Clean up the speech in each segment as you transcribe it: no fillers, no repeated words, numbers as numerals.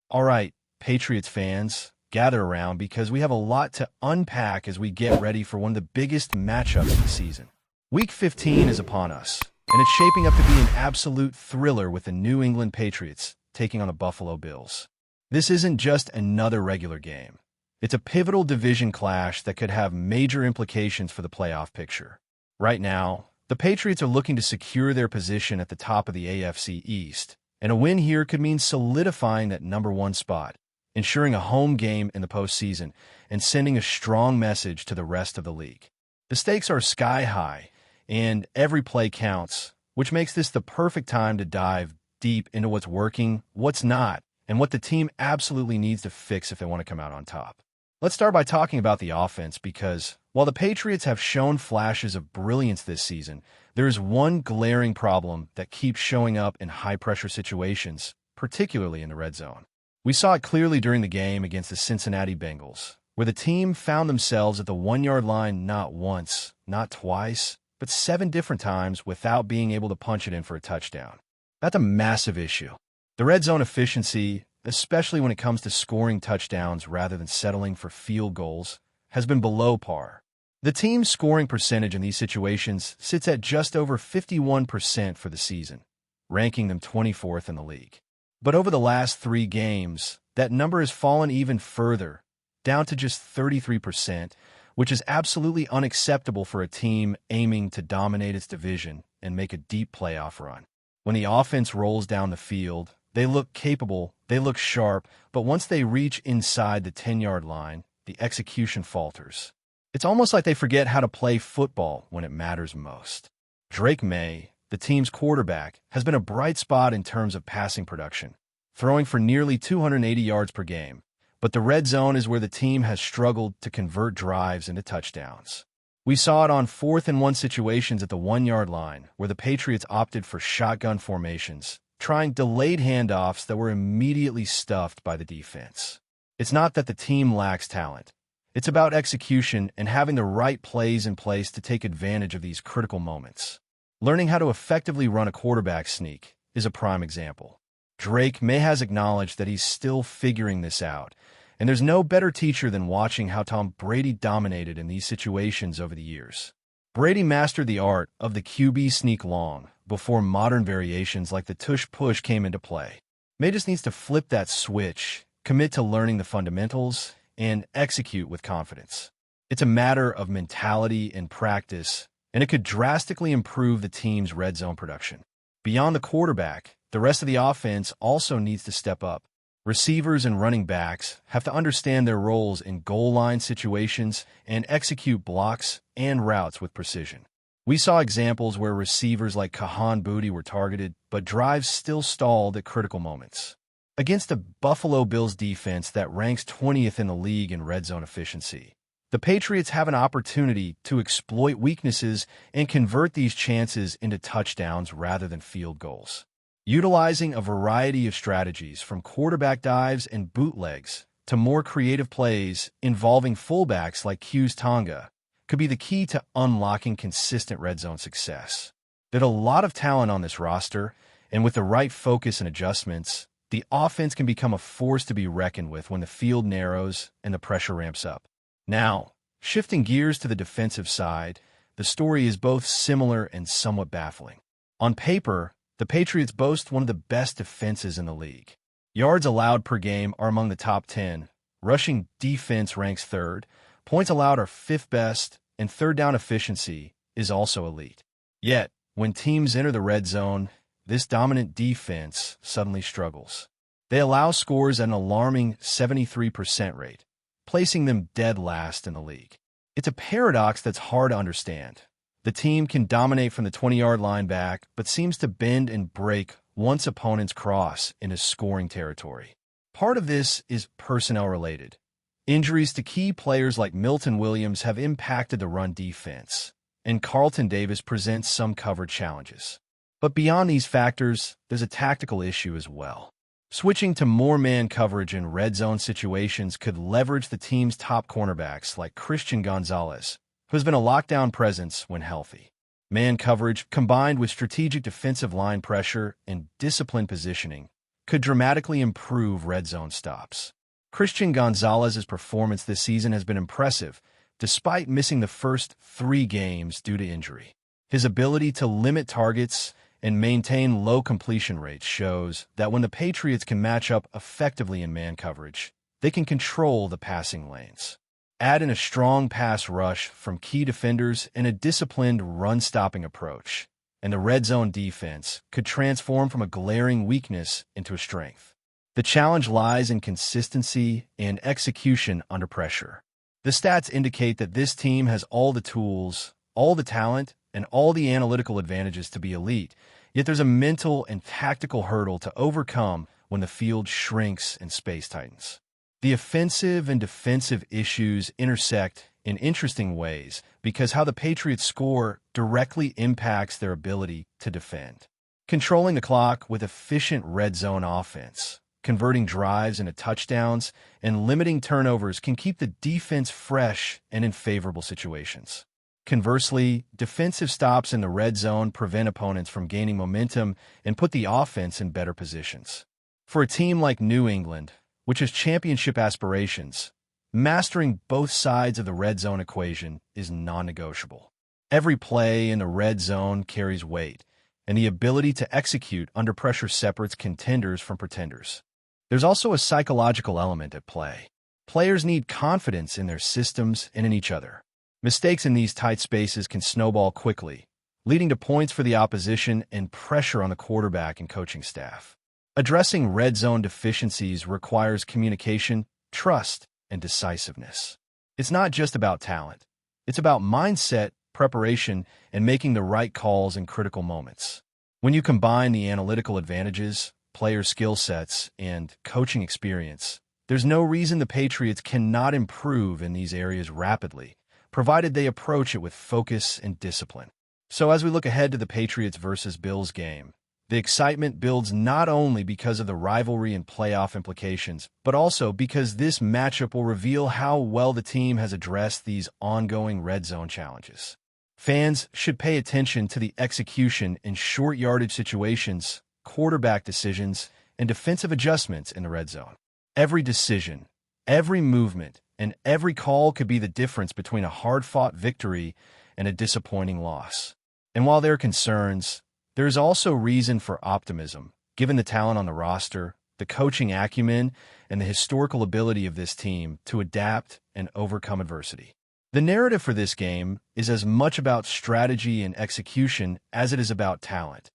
All right, Patriots fans, gather around because we have a lot to unpack as we get ready for one of the biggest matchups of the season. Week 15 is upon us, and it's shaping up to be an absolute thriller with the New England Patriots taking on the Buffalo Bills. This isn't just another regular game. It's a pivotal division clash that could have major implications for the playoff picture. Right now, the Patriots are looking to secure their position at the top of the AFC East, and a win here could mean solidifying that number one spot, ensuring a home game in the postseason, and sending a strong message to the rest of the league. The stakes are sky high, and every play counts, which makes this the perfect time to dive deep into what's working, what's not, and what the team absolutely needs to fix if they want to come out on top. Let's start by talking about the offense because, while the Patriots have shown flashes of brilliance this season, there is one glaring problem that keeps showing up in high-pressure situations, particularly in the red zone. We saw it clearly during the game against the Cincinnati Bengals, where the team found themselves at the one-yard line not once, not twice, but 7 different times without being able to punch it in for a touchdown. That's a massive issue. The red zone efficiency, especially when it comes to scoring touchdowns rather than settling for field goals, has been below par. The team's scoring percentage in these situations sits at just over 51% for the season, ranking them 24th in the league. But over the last 3 games, that number has fallen even further, down to just 33%, which is absolutely unacceptable for a team aiming to dominate its division and make a deep playoff run. When the offense rolls down the field, they look capable, they look sharp, but once they reach inside the 10-yard line, the execution falters. It's almost like they forget how to play football when it matters most. Drake May, the team's quarterback, has been a bright spot in terms of passing production, throwing for nearly 280 yards per game, but the red zone is where the team has struggled to convert drives into touchdowns. We saw it on 4th-and-1 situations at the 1-yard line, where the Patriots opted for shotgun formations, trying delayed handoffs that were immediately stuffed by the defense. It's not that the team lacks talent. It's about execution and having the right plays in place to take advantage of these critical moments. Learning how to effectively run a quarterback sneak is a prime example. Drake May has acknowledged that he's still figuring this out, and there's no better teacher than watching how Tom Brady dominated in these situations over the years. Brady mastered the art of the QB sneak long before modern variations like the tush-push came into play. May just needs to flip that switch, commit to learning the fundamentals, and execute with confidence. It's a matter of mentality and practice, and it could drastically improve the team's red zone production. Beyond the quarterback, the rest of the offense also needs to step up. Receivers and running backs have to understand their roles in goal line situations and execute blocks and routes with precision. We saw examples where receivers like Kahan Booty were targeted, but drives still stalled at critical moments. Against a Buffalo Bills defense that ranks 20th in the league in red zone efficiency, the Patriots have an opportunity to exploit weaknesses and convert these chances into touchdowns rather than field goals. Utilizing a variety of strategies from quarterback dives and bootlegs to more creative plays involving fullbacks like Q's Tonga could be the key to unlocking consistent red zone success. There's a lot of talent on this roster, and with the right focus and adjustments, the offense can become a force to be reckoned with when the field narrows and the pressure ramps up. Now, shifting gears to the defensive side, the story is both similar and somewhat baffling. On paper, the Patriots boast one of the best defenses in the league. Yards allowed per game are among the top 10, rushing defense ranks 3rd, points allowed are 5th best, and third down efficiency is also elite. Yet, when teams enter the red zone, this dominant defense suddenly struggles. They allow scores at an alarming 73% rate, placing them dead last in the league. It's a paradox that's hard to understand. The team can dominate from the 20-yard line back, but seems to bend and break once opponents cross into scoring territory. Part of this is personnel-related. Injuries to key players like Milton Williams have impacted the run defense, and Carlton Davis presents some coverage challenges. But beyond these factors, there's a tactical issue as well. Switching to more man coverage in red zone situations could leverage the team's top cornerbacks like Christian Gonzalez, who has been a lockdown presence when healthy. Man coverage, combined with strategic defensive line pressure and disciplined positioning, could dramatically improve red zone stops. Christian Gonzalez's performance this season has been impressive, despite missing the first 3 games due to injury. His ability to limit targets and maintain low completion rates shows that when the Patriots can match up effectively in man coverage, they can control the passing lanes. Add in a strong pass rush from key defenders and a disciplined run-stopping approach, and the red zone defense could transform from a glaring weakness into a strength. The challenge lies in consistency and execution under pressure. The stats indicate that this team has all the tools, all the talent, and all the analytical advantages to be elite, yet there's a mental and tactical hurdle to overcome when the field shrinks and space tightens. The offensive and defensive issues intersect in interesting ways because how the Patriots score directly impacts their ability to defend. Controlling the clock with efficient red zone offense, converting drives into touchdowns, and limiting turnovers can keep the defense fresh and in favorable situations. Conversely, defensive stops in the red zone prevent opponents from gaining momentum and put the offense in better positions. For a team like New England, which has championship aspirations, mastering both sides of the red zone equation is non-negotiable. Every play in the red zone carries weight, and the ability to execute under pressure separates contenders from pretenders. There's also a psychological element at play. Players need confidence in their systems and in each other. Mistakes in these tight spaces can snowball quickly, leading to points for the opposition and pressure on the quarterback and coaching staff. Addressing red zone deficiencies requires communication, trust, and decisiveness. It's not just about talent. It's about mindset, preparation, and making the right calls in critical moments. When you combine the analytical advantages, player skill sets, and coaching experience, there's no reason the Patriots cannot improve in these areas rapidly, provided they approach it with focus and discipline. So as we look ahead to the Patriots versus Bills game, the excitement builds not only because of the rivalry and playoff implications, but also because this matchup will reveal how well the team has addressed these ongoing red zone challenges. Fans should pay attention to the execution in short yardage situations, quarterback decisions, and defensive adjustments in the red zone. Every decision, every movement, and every call could be the difference between a hard-fought victory and a disappointing loss. And while there are concerns, there is also reason for optimism, given the talent on the roster, the coaching acumen, and the historical ability of this team to adapt and overcome adversity. The narrative for this game is as much about strategy and execution as it is about talent,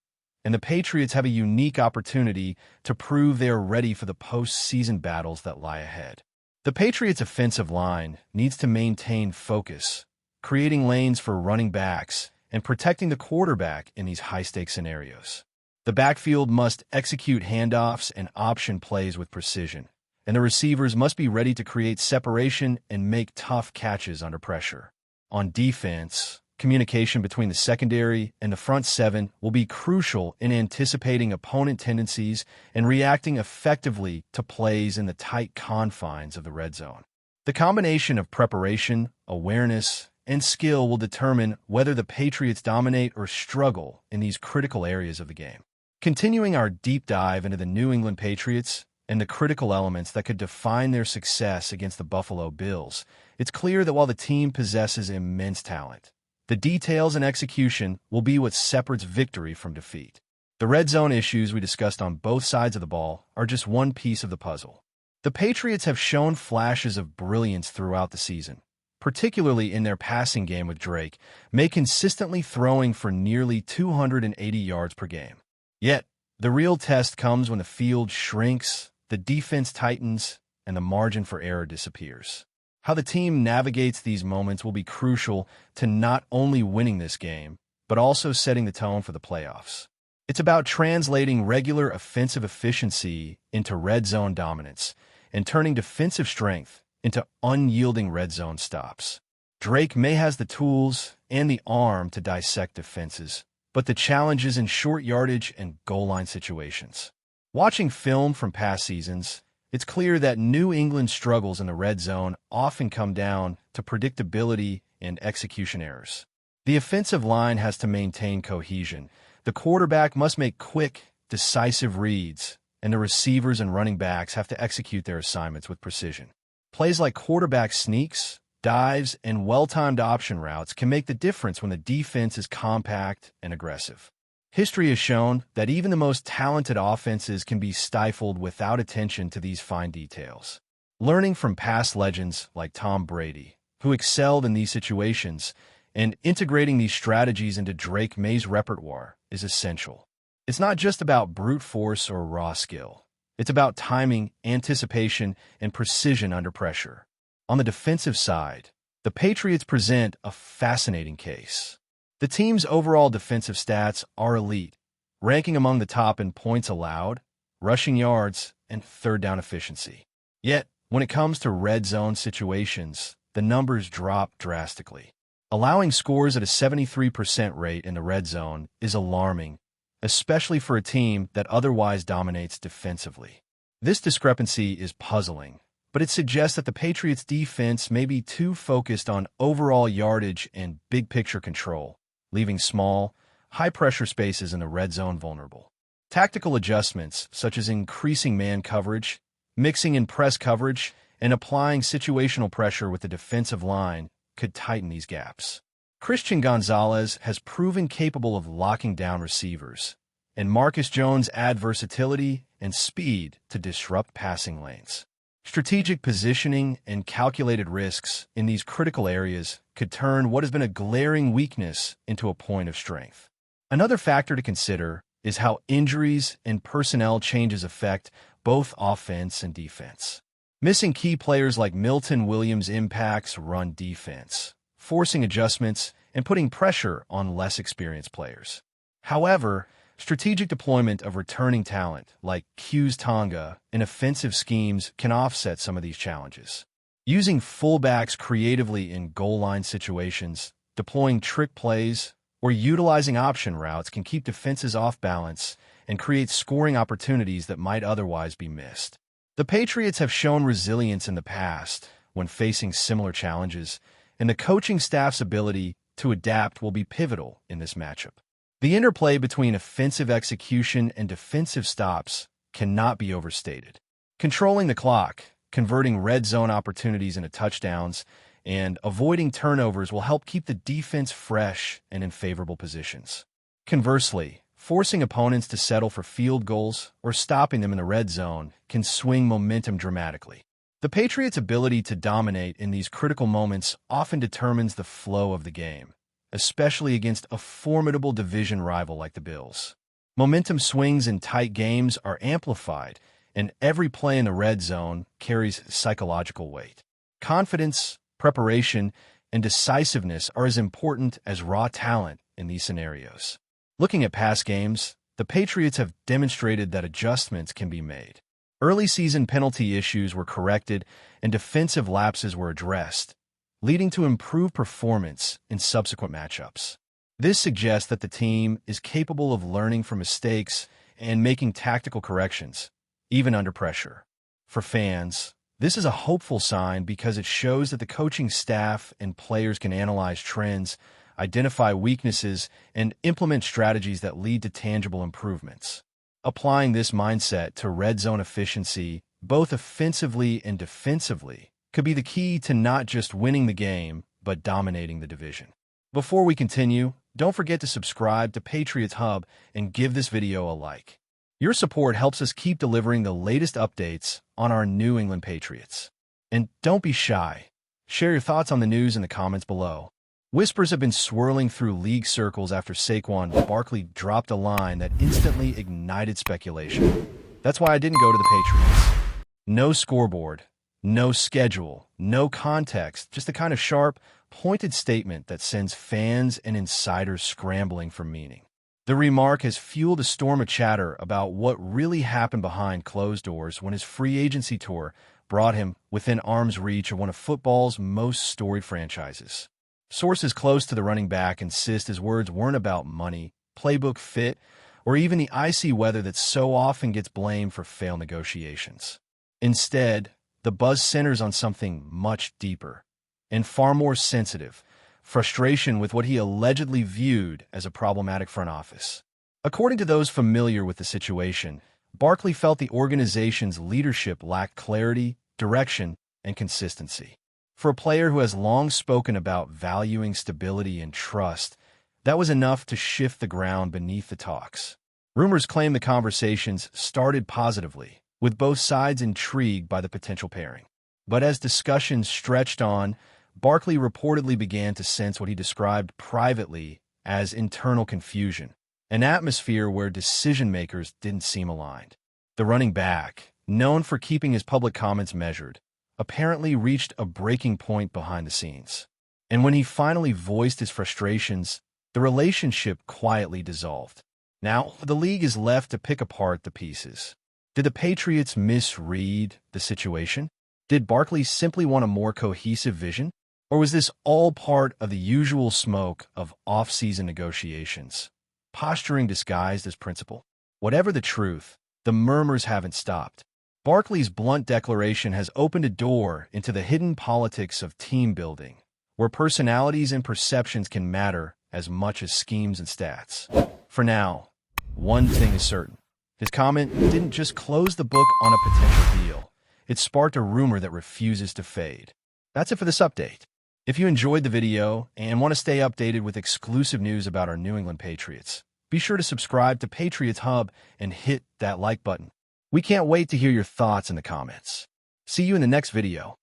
and the Patriots have a unique opportunity to prove they are ready for the postseason battles that lie ahead. The Patriots' offensive line needs to maintain focus, creating lanes for running backs and protecting the quarterback in these high-stakes scenarios. The backfield must execute handoffs and option plays with precision, and the receivers must be ready to create separation and make tough catches under pressure. On defense, communication between the secondary and the front seven will be crucial in anticipating opponent tendencies and reacting effectively to plays in the tight confines of the red zone. The combination of preparation, awareness, and skill will determine whether the Patriots dominate or struggle in these critical areas of the game. Continuing our deep dive into the New England Patriots and the critical elements that could define their success against the Buffalo Bills, it's clear that while the team possesses immense talent, the details and execution will be what separates victory from defeat. The red zone issues we discussed on both sides of the ball are just one piece of the puzzle. The Patriots have shown flashes of brilliance throughout the season, particularly in their passing game with Drake, may consistently throwing for nearly 280 yards per game. Yet, the real test comes when the field shrinks, the defense tightens, and the margin for error disappears. How the team navigates these moments will be crucial to not only winning this game, but also setting the tone for the playoffs. It's about translating regular offensive efficiency into red zone dominance and turning defensive strength into unyielding red zone stops. Drake may has the tools and the arm to dissect defenses, but the challenge is in short yardage and goal line situations. Watching film from past seasons, it's clear that New England's struggles in the red zone often come down to predictability and execution errors. The offensive line has to maintain cohesion. The quarterback must make quick, decisive reads, and the receivers and running backs have to execute their assignments with precision. Plays like quarterback sneaks, dives, and well-timed option routes can make the difference when the defense is compact and aggressive. History has shown that even the most talented offenses can be stifled without attention to these fine details. Learning from past legends like Tom Brady, who excelled in these situations, and integrating these strategies into Drake May's repertoire is essential. It's not just about brute force or raw skill. It's about timing, anticipation, and precision under pressure. On the defensive side, the Patriots present a fascinating case. The team's overall defensive stats are elite, ranking among the top in points allowed, rushing yards, and third down efficiency. Yet, when it comes to red zone situations, the numbers drop drastically. Allowing scores at a 73% rate in the red zone is alarming, especially for a team that otherwise dominates defensively. This discrepancy is puzzling, but it suggests that the Patriots' defense may be too focused on overall yardage and big-picture control, leaving small, high-pressure spaces in the red zone vulnerable. Tactical adjustments, such as increasing man coverage, mixing in press coverage, and applying situational pressure with the defensive line, could tighten these gaps. Christian Gonzalez has proven capable of locking down receivers, and Marcus Jones adds versatility and speed to disrupt passing lanes. Strategic positioning and calculated risks in these critical areas could turn what has been a glaring weakness into a point of strength. Another factor to consider is how injuries and personnel changes affect both offense and defense. Missing key players like Milton Williams impacts run defense, forcing adjustments and putting pressure on less experienced players. However, strategic deployment of returning talent like Q's Tonga in offensive schemes can offset some of these challenges. Using fullbacks creatively in goal line situations, deploying trick plays, or utilizing option routes can keep defenses off balance and create scoring opportunities that might otherwise be missed. The Patriots have shown resilience in the past when facing similar challenges, and the coaching staff's ability to adapt will be pivotal in this matchup. The interplay between offensive execution and defensive stops cannot be overstated. Controlling the clock, converting red zone opportunities into touchdowns, and avoiding turnovers will help keep the defense fresh and in favorable positions. Conversely, forcing opponents to settle for field goals or stopping them in the red zone can swing momentum dramatically. The Patriots' ability to dominate in these critical moments often determines the flow of the game, especially against a formidable division rival like the Bills. Momentum swings in tight games are amplified, and every play in the red zone carries psychological weight. Confidence, preparation, and decisiveness are as important as raw talent in these scenarios. Looking at past games, the Patriots have demonstrated that adjustments can be made. Early season penalty issues were corrected and defensive lapses were addressed, leading to improved performance in subsequent matchups. This suggests that the team is capable of learning from mistakes and making tactical corrections, even under pressure. For fans, this is a hopeful sign because it shows that the coaching staff and players can analyze trends, identify weaknesses, and implement strategies that lead to tangible improvements. Applying this mindset to red zone efficiency, both offensively and defensively, could be the key to not just winning the game, but dominating the division. Before we continue, don't forget to subscribe to Patriots Hub and give this video a like. Your support helps us keep delivering the latest updates on our New England Patriots. And don't be shy. Share your thoughts on the news in the comments below. Whispers have been swirling through league circles after Saquon Barkley dropped a line that instantly ignited speculation. That's why I didn't go to the Patriots. No scoreboard, no schedule, no context, just a kind of sharp, pointed statement that sends fans and insiders scrambling for meaning. The remark has fueled a storm of chatter about what really happened behind closed doors when his free agency tour brought him within arm's reach of one of football's most storied franchises. Sources close to the running back insist his words weren't about money, playbook fit, or even the icy weather that so often gets blamed for failed negotiations. Instead, the buzz centers on something much deeper and far more sensitive: frustration with what he allegedly viewed as a problematic front office. According to those familiar with the situation, Barkley felt the organization's leadership lacked clarity, direction, and consistency. For a player who has long spoken about valuing stability and trust, that was enough to shift the ground beneath the talks. Rumors claim the conversations started positively, with both sides intrigued by the potential pairing. But as discussions stretched on, Barkley reportedly began to sense what he described privately as internal confusion, an atmosphere where decision-makers didn't seem aligned. The running back, known for keeping his public comments measured, apparently reached a breaking point behind the scenes. And when he finally voiced his frustrations, the relationship quietly dissolved. Now, the league is left to pick apart the pieces. Did the Patriots misread the situation? Did Barkley simply want a more cohesive vision? Or was this all part of the usual smoke of off-season negotiations, posturing disguised as principle? Whatever the truth, the murmurs haven't stopped. Barkley's blunt declaration has opened a door into the hidden politics of team building, where personalities and perceptions can matter as much as schemes and stats. For now, one thing is certain. His comment didn't just close the book on a potential deal. It sparked a rumor that refuses to fade. That's it for this update. If you enjoyed the video and want to stay updated with exclusive news about our New England Patriots, be sure to subscribe to Patriots Hub and hit that like button. We can't wait to hear your thoughts in the comments. See you in the next video.